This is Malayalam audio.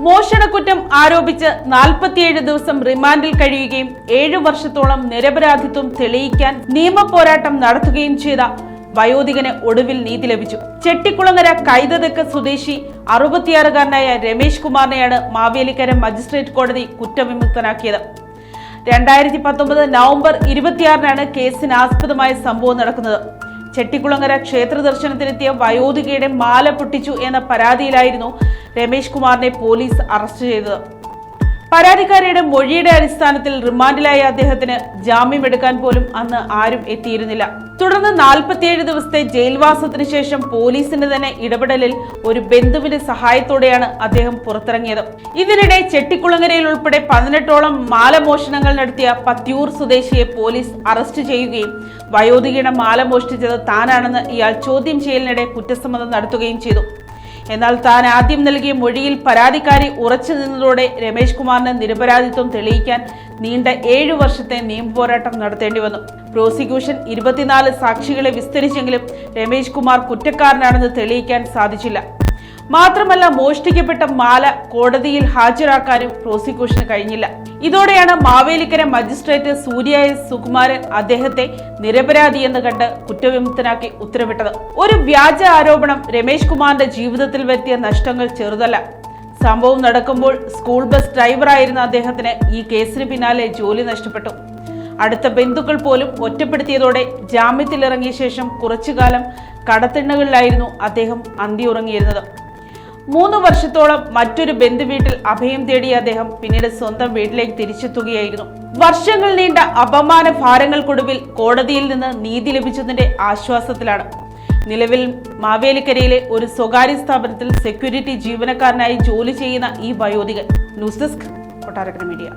മോഷണക്കുറ്റം ആരോപിച്ച് 47 ദിവസം റിമാൻഡിൽ കഴിയുകയും 7 വർഷത്തോളം നിരപരാധിത്വം തെളിയിക്കാൻ നിയമപോരാട്ടം നടത്തുകയും ചെയ്ത വയോധികന് ഒടുവിൽ നീതി ലഭിച്ചു. ചെട്ടിക്കുളങ്ങര കൈതതെക്ക് സ്വദേശി 66-കാരനായ രമേശ് കുമാറിനെയാണ് മാവേലിക്കര മജിസ്ട്രേറ്റ് കോടതി കുറ്റവിമുക്തനാക്കിയത്. 2019 നവംബർ 26-നാണ് കേസിനാസ്പദമായ സംഭവം നടക്കുന്നത്. ചെട്ടിക്കുളങ്ങര ക്ഷേത്ര ദർശനത്തിനെത്തിയ വയോധികയുടെ മാല പൊട്ടിച്ചു എന്ന പരാതിയിലായിരുന്നു രമേശ് കുമാറിനെ പോലീസ് അറസ്റ്റ് ചെയ്തത്. പരാതിക്കാരിയുടെ മൊഴിയുടെ അടിസ്ഥാനത്തിൽ റിമാൻഡിലായ അദ്ദേഹത്തിന് ജാമ്യമെടുക്കാൻ പോലും അന്ന് ആരും എത്തിയിരുന്നില്ല. തുടർന്ന് 47 ദിവസത്തെ ജയിൽവാസത്തിന് ശേഷം പോലീസിന്റെ തന്നെ ഇടപെടലിൽ ഒരു ബന്ധുവിന്റെ സഹായത്തോടെയാണ് അദ്ദേഹം പുറത്തിറങ്ങിയത്. ഇതിനിടെ ചെട്ടിക്കുളങ്ങരയിൽ ഉൾപ്പെടെ 18ഓളം മാലമോഷണങ്ങൾ നടത്തിയ പത്യൂർ സ്വദേശിയെ പോലീസ് അറസ്റ്റ് ചെയ്യുകയും വയോധികയുടെ മാല മോഷ്ടിച്ചത് താനാണെന്ന് ഇയാൾ ചോദ്യം ചെയ്യലിനിടെ കുറ്റസമ്മതം നടത്തുകയും ചെയ്തു. എന്നാൽ താൻ ആദ്യം നൽകിയ മൊഴിയിൽ പരാതിക്കാരി ഉറച്ചു നിന്നതോടെ രമേശ് കുമാറിന് നിരപരാധിത്വം തെളിയിക്കാൻ നീണ്ട 7 വർഷത്തെ നിയമപോരാട്ടം നടത്തേണ്ടി വന്നു. പ്രോസിക്യൂഷൻ 24 സാക്ഷികളെ വിസ്തരിച്ചെങ്കിലും രമേശ് കുമാർ കുറ്റക്കാരനാണെന്ന് തെളിയിക്കാൻ സാധിച്ചില്ല. മാത്രമല്ല, മോഷ്ടിക്കപ്പെട്ട മാല കോടതിയിൽ ഹാജരാക്കാനും പ്രോസിക്യൂഷന് കഴിഞ്ഞില്ല. ഇതോടെയാണ് മാവേലിക്കര മജിസ്ട്രേറ്റ് സൂര്യ എസ് സുകുമാരൻ അദ്ദേഹത്തെ നിരപരാധിയെന്ന് കണ്ട് കുറ്റവിമുക്തനാക്കി ഉത്തരവിട്ടത്. ഒരു വ്യാജ ആരോപണം രമേശ് കുമാറിന്റെ ജീവിതത്തിൽ വരുത്തിയ നഷ്ടങ്ങൾ ചെറുതല്ല. സംഭവം നടക്കുമ്പോൾ സ്കൂൾ ബസ് ഡ്രൈവറായിരുന്ന അദ്ദേഹത്തിന് ഈ കേസിന് പിന്നാലെ ജോലി നഷ്ടപ്പെട്ടു. അടുത്ത ബന്ധുക്കൾ പോലും ഒറ്റപ്പെടുത്തിയതോടെ ജാമ്യത്തിലിറങ്ങിയ ശേഷം കുറച്ചുകാലം കടത്തിണ്ണകളിലായിരുന്നു അദ്ദേഹം അന്തിയുറങ്ങിയിരുന്നത്. 3 വർഷത്തോളം മറ്റൊരു ബന്ധുവീട്ടിൽ അഭയം തേടിയ അദ്ദേഹം പിന്നീട് സ്വന്തം വീട്ടിലേക്ക് തിരിച്ചെത്തുകയായിരുന്നു. വർഷങ്ങൾ നീണ്ട അപമാന ഭാരങ്ങൾക്കൊടുവിൽ കോടതിയിൽ നിന്ന് നീതി ലഭിച്ചതിന്റെ ആശ്വാസത്തിലാണ്. നിലവിൽ മാവേലിക്കരയിലെ ഒരു സ്വകാര്യ സ്ഥാപനത്തിൽ സെക്യൂരിറ്റി ജീവനക്കാരനായി ജോലി ചെയ്യുന്ന ഈ വയോധികൻ. News desk Kottarakkara media.